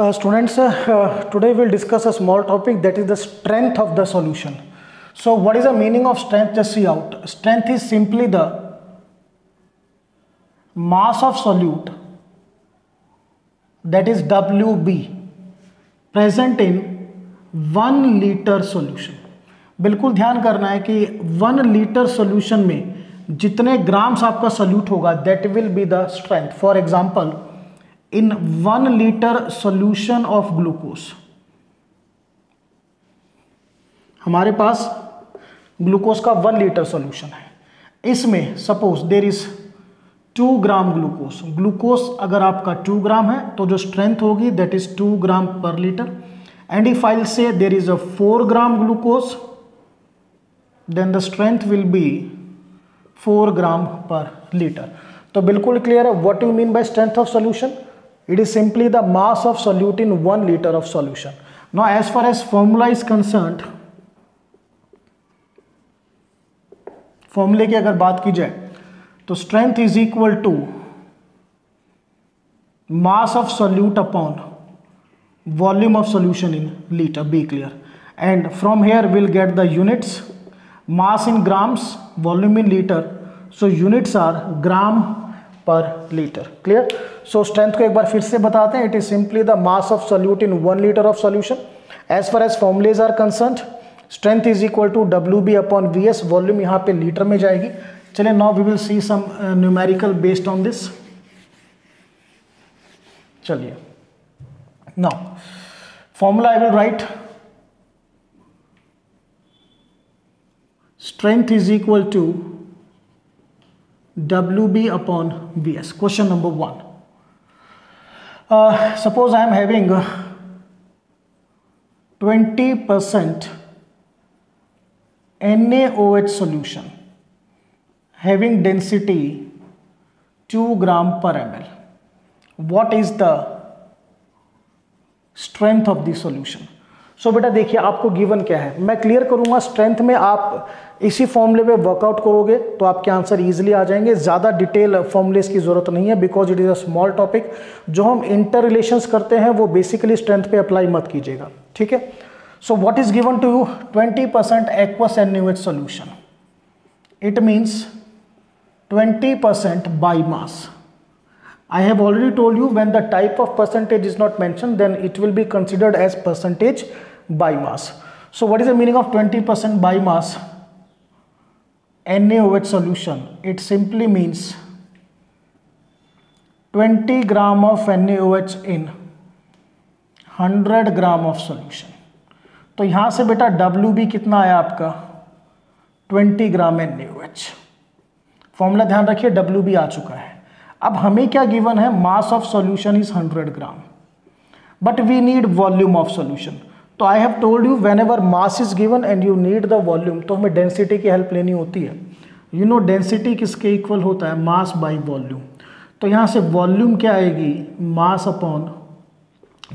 Students, today we'll discuss a small topic, that is the strength of the solution. So what is the meaning of strength? Just see out. Strength is simply the mass of solute, that is WB, present in 1 liter solution. बिल्कुल ध्यान करना है कि 1 litre solution में जितने grams आपका solute होगा, that will be the strength. For example, in 1 liter solution of glucose, हमारे पास ग्लूकोज का 1 लीटर सॉल्यूशन है. इसमें suppose there is 2 gram glucose. Glucose अगर आपका 2 ग्राम है तो जो स्ट्रेंथ होगी that is 2 gram per litre. And if I say there is a 4 gram glucose, then the strength will be 4 gram per litre. तो बिल्कुल क्लियर है what you mean by strength of solution. It is simply the mass of solute in 1 liter of solution. Now as far as formula is concerned, फॉर्मूले की अगर बात की जाए तो strength is equal to mass of solute upon volume of solution in litre. Be clear. And from here will get the units. Mass in grams, volume in litre, so units are gram per litre. Clear. So strength को एक बार फिर से बताते हैं. It is simply the mass of solute in 1 litre of solution. As far as formulas are concerned, strength is equal to WB upon VS. Volume यहाँ पे litre में जाएगी. चलिए now we will see some numerical based on this. चलिए now formula I will write. Strength is equal to WB upon VS. Question number 1. Suppose I am having 20% NaOH solution having density 2 gram per ml. What is the strength of the solution? सो बेटा देखिए आपको given क्या है, मैं clear करूंगा. Strength में आप इसी फॉर्मूले पे वर्कआउट करोगे तो आपके आंसर इजीली आ जाएंगे. ज़्यादा डिटेल फॉर्मूलेस की ज़रूरत नहीं है, because it is a small topic. जो हम इंटर रिलेशंस करते हैं वो बेसिकली स्ट्रेंथ पे अप्लाई मत कीजिएगा. ठीक है. So what is given to you? 20% aqueous NaOH solution. It means 20% by mass. I have already told you when the type of percentage is not mentioned, then it will be considered as percentage by mass. So what is the meaning of 20% by mass NaOH solution? It simply means 20 gram of NaOH in 100 gram of solution. तो यहाँ से बेटा WB कितना आया आपका? 20 ग्राम NaOH. Formula ध्यान रखिए, WB आ चुका है. अब हमें क्या गिवन है? Mass of solution is 100 gram, but we need volume of solution. तो I have told you whenever mass is given and you need the volume, तो हमें डेंसिटी की हेल्प लेनी होती है. यू नो डेंसिटी किसके इक्वल होता है? Mass by volume. तो यहाँ से वॉल्यूम क्या आएगी? Mass upon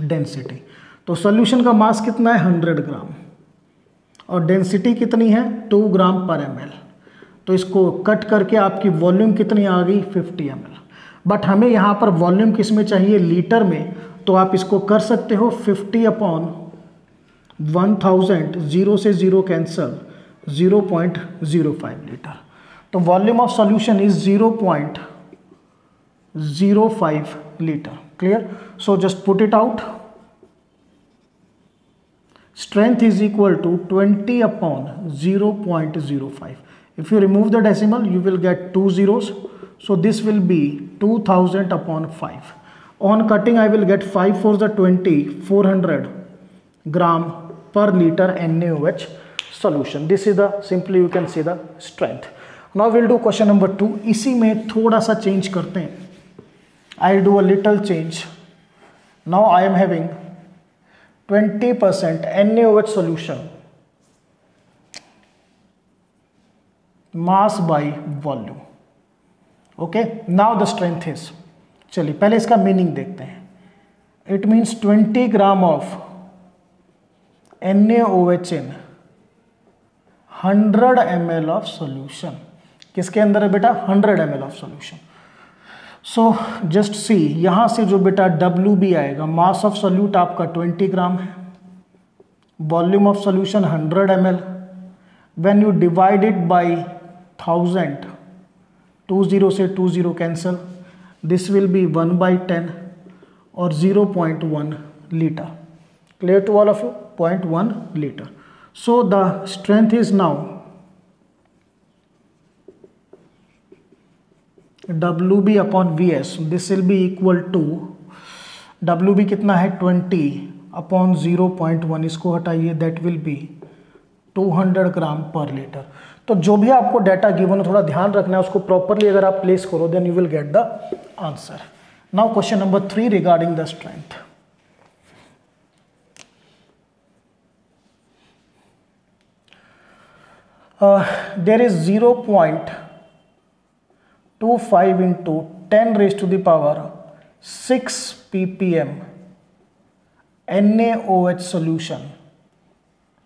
density. तो सॉल्यूशन का मास कितना है? 100 ग्राम, और डेंसिटी कितनी है? 2 ग्राम पर ml. तो इसको कट करके आपकी वॉल्यूम कितनी आ गई? 50 ml. बट हमें यहाँ पर वॉल्यूम किस में चाहिए? लीटर में. तो आप इसको कर सकते हो 50 अपॉन 1000. 0 से 0 कैंसल, 0.05 लीटर. तो volume of solution is 0.05 litre. Clear. So just put it out. Strength is equal to 20 upon 0.05. If you remove the decimal, you will get 2 zeros. So this will be 2000 upon 5. On cutting, I will get 5 for the 20, 400 gram per liter NaOH solution. This is the, simply you can see the strength. Now we'll do question number 2. इसी में थोड़ा सा change करते हैं. I'll do a little change. Now I am having 20% NaOH solution. Mass by volume. Okay. Now the strength is, चलिए पहले इसका meaning देखते हैं. It means 20 gram of NaOH in 100 ml of solution. किसके अंदर है बेटा? 100 ml of solution. So just see, यहाँ से जो बेटा WB आएगा, मास ऑफ सोल्यूट आपका 20 ग्राम है, volume of solution 100 ml, when you divide it by 1000, 20 से 20 कैंसल, दिस विल बी 1/10 और 0.1 litre. Clear to all of you? 0.1 liter. So the strength is now WB upon VS. This will be equal to, WB कितना है 20 upon 0.1, इसको हटाइए, that will be 200 gram per litre. तो जो भी आपको data given है थोड़ा ध्यान रखना है, उसको प्रॉपरली अगर आप प्लेस करो then you will get the answer. Now question number 3 regarding the strength. There is 0.25 into 10 raised to the power 6 ppm NaOH solution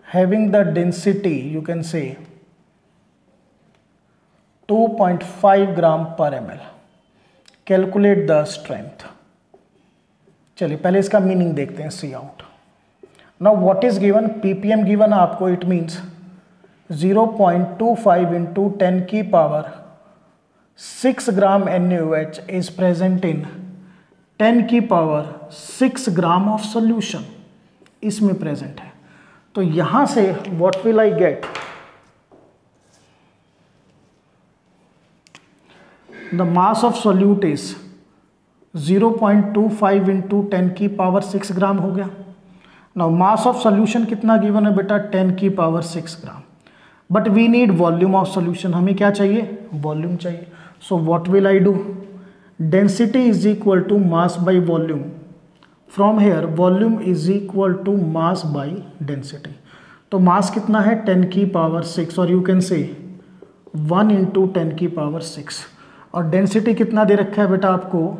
having the density, you can say 2.5 gram per ml. Calculate the strength. चलिए पहले इसका meaning देखते हैं. See out. Now what is given? ppm given है आपको. It means 0.25 into 10 की power 6 gram NaOH is present in 10 की power 6 gram of solution, इसमें प्रेजेंट है. तो यहां से what will I get? The mass of solute is 0.25 into 10 की पावर 6 ग्राम हो गया. नाउ मास ऑफ सोल्यूशन कितना गिवन है बेटा? 10 की power 6 gram. But we need volume of solution. हमें क्या चाहिए? वॉल्यूम चाहिए. So what will I do? Density is equal to mass by volume. From here volume is equal to mass by density. तो mass कितना है? 10 की power 6, और you can say 1 into 10 की पावर 6. और डेंसिटी कितना दे रखा है बेटा आपको?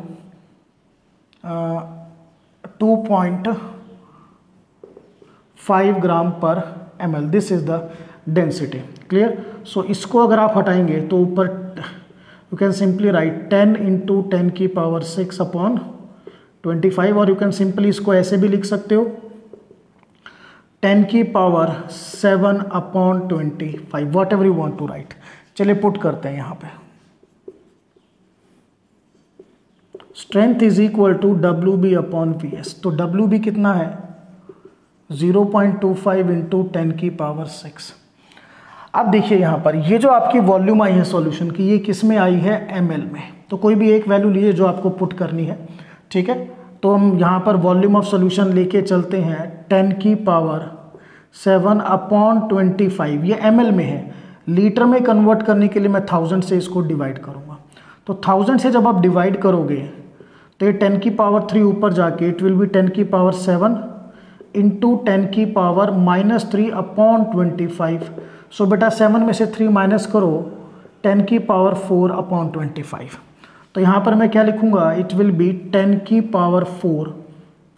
2.5 ग्राम पर ml. This is the density. Clear? So इसको अगर आप हटाएंगे तो ऊपर you can simply write 10 into 10 की पावर 6 अपॉन 25, और यू कैन सिंपली इसको ऐसे भी लिख सकते हो 10 की power 7 upon 25, whatever you want to write. चलिए पुट करते हैं यहाँ पे. Strength is equal to WB upon VS. तो WB कितना है? 0.25 into 10 की पावर 6. अब देखिए यहाँ पर ये जो आपकी वॉल्यूम आई है सॉल्यूशन की, ये किस में आई है? ml में. तो कोई भी एक वैल्यू लीजिए जो आपको पुट करनी है. ठीक है, तो हम यहाँ पर वॉल्यूम ऑफ सॉल्यूशन लेके चलते हैं 10 की पावर 7 अपॉन 25. ये ml में है. लीटर में कन्वर्ट करने के लिए मैं 1000 से इसको डिवाइड करूँगा. तो 1000 से जब आप डिवाइड करोगे तो ये 10 की पावर 3 ऊपर जाके इट विल बी 10 की पावर 7 इंटू 10 की पावर -3 अपॉन 25. सो बेटा 7 में से 3 माइनस करो, 10 की पावर 4 अपॉन 25. तो यहाँ पर मैं क्या लिखूँगा? इट विल बी 10 की power 4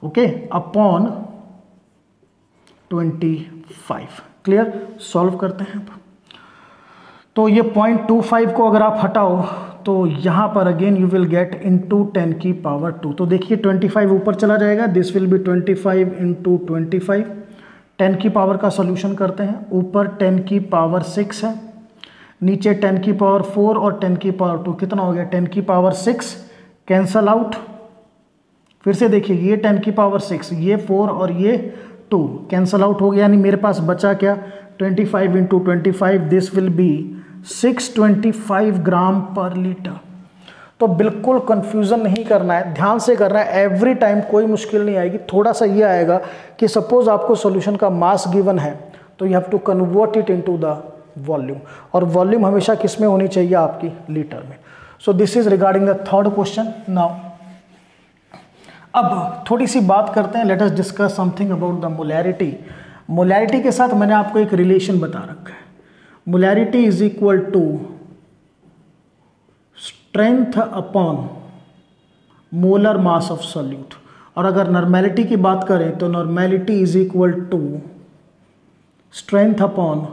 okay upon 25. Clear? Solve करते हैं अब. तो ये 0.25 को अगर आप हटाओ तो यहाँ पर again you will gate into 10 की पावर 2. तो देखिए 25 ऊपर चला जाएगा. This will be 25 into 25. 10 की पावर का सोल्यूशन करते हैं. ऊपर 10 की पावर 6 है, नीचे 10 की पावर 4 और 10 की पावर 2. कितना हो गया? 10 की पावर 6 कैंसल आउट. फिर से देखिए ये 10 की पावर 6, ये 4 और ये 2 कैंसल आउट हो गया. यानी मेरे पास बचा क्या? 25 into 25. This will be 625 gram per litre. तो बिल्कुल कंफ्यूजन नहीं करना है, ध्यान से करना है. एवरी टाइम कोई मुश्किल नहीं आएगी. थोड़ा सा ये आएगा कि सपोज आपको सॉल्यूशन का मास गिवन है तो you have to convert it into the volume, और वॉल्यूम हमेशा किस में होनी चाहिए? आपकी लीटर में. So this is regarding the third question. Now अब थोड़ी सी बात करते हैं. Let us discuss something about the molarity. Molarity के साथ मैंने आपको एक रिलेशन बता रखा है. Molarity is equal to strength upon molar mass of solute. और अगर नॉर्मेलिटी की बात करें तो normality is equal to strength upon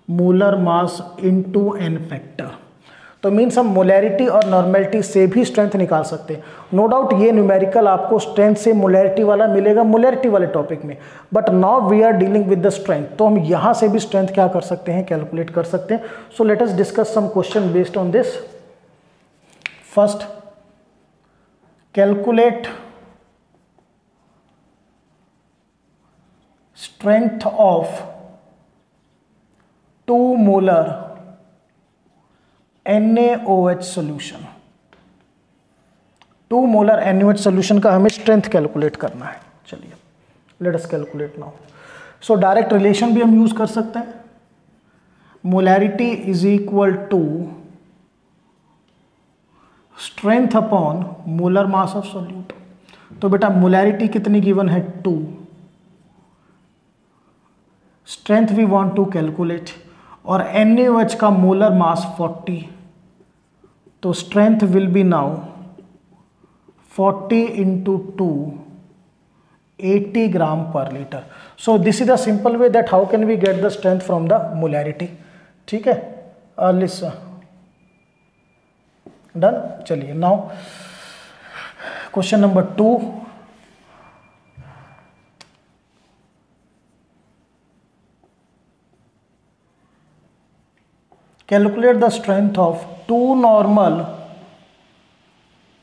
molar mass into n factor. तो मीन्स हम मोलैरिटी और नॉर्मेलिटी से भी स्ट्रेंथ निकाल सकते हैं। नो डाउट ये न्यूमेरिकल आपको स्ट्रेंथ से मोलैरिटी वाला मिलेगा मोलैरिटी वाले टॉपिक में, but now we are dealing with the strength, तो हम यहाँ से भी स्ट्रेंथ क्या कर सकते हैं, कैलकुलेट कर सकते हैं। So let us discuss some question based on this. First, calculate strength of 2 molar NaOH solution। 2 molar NaOH solution का हमें स्ट्रेंथ कैलकुलेट करना है। चलिए let us calculate now. So direct relation भी हम यूज कर सकते हैं, molarity is equal to strength upon molar mass of solute. तो बेटा मोलैरिटी कितनी गिवन है, 2, strength we want to calculate, और NaOH का मोलर मास 40, तो strength will be now 40 into 2, 80 gram per litre. So this is the simple way that how can we get the strength from the molarity. ठीक है, done. चलिए now question number 2, calculate the strength of 2 normal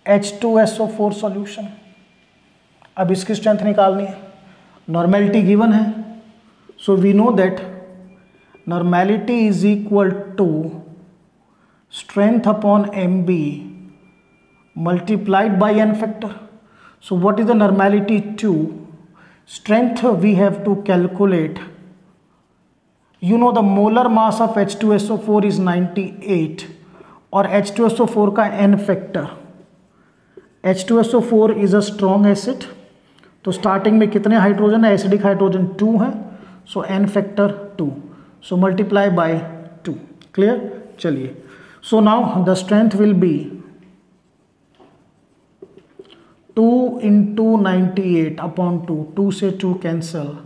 H2SO4 solution। अब इसकी strength निकालनी है, normality given है, so we know that normality is equal to strength upon MB multiplied by n factor. So what is the normality 2, strength we have to calculate, you know the molar mass of H2SO4 is 98 और H2SO4 का n factor, H2SO4 is a strong acid, तो starting में कितने hydrogen है, acidic hydrogen 2 है, so n factor 2, so multiply by 2। Clear. चलिए so now the strength will be 2 into 98 upon 2, 2 से 2 cancel,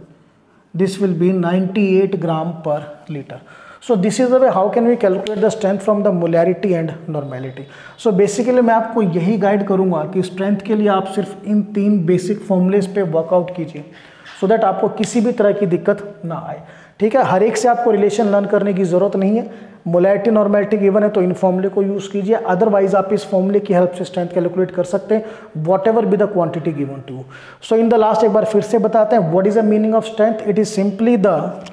this will be 98 gram per liter। So this is the way how can we calculate the strength from the molarity and normality। So basically मैं आपको यही guide करूँगा कि strength के लिए आप सिर्फ इन 3 बेसिक फॉर्मूलेज पे वर्कआउट कीजिए, सो दैट आपको किसी भी तरह की दिक्कत ना आए। ठीक है, हर एक से आपको रिलेशन लर्न करने की ज़रूरत नहीं है, मोलैरिटी नॉर्मेलिटी गिवन है तो इन फॉर्मूले को यूज़ कीजिए, अदरवाइज आप इस फॉर्मूले की हेल्प से स्ट्रेंथ कैलकुलेट कर सकते हैं, whatever be the quantity given to. So in the last एक बार फिर से बताते हैं, what is the meaning of strength. It is simply the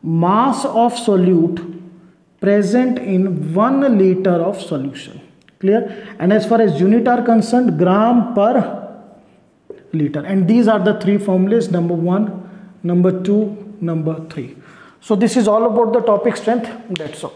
mass of solute present in 1 litre of solution. Clear. And as far as unit are concerned, gram per litre, and these are the 3 formulas, number 1, number 2, number 3। So this is all about the topic strength, that's all।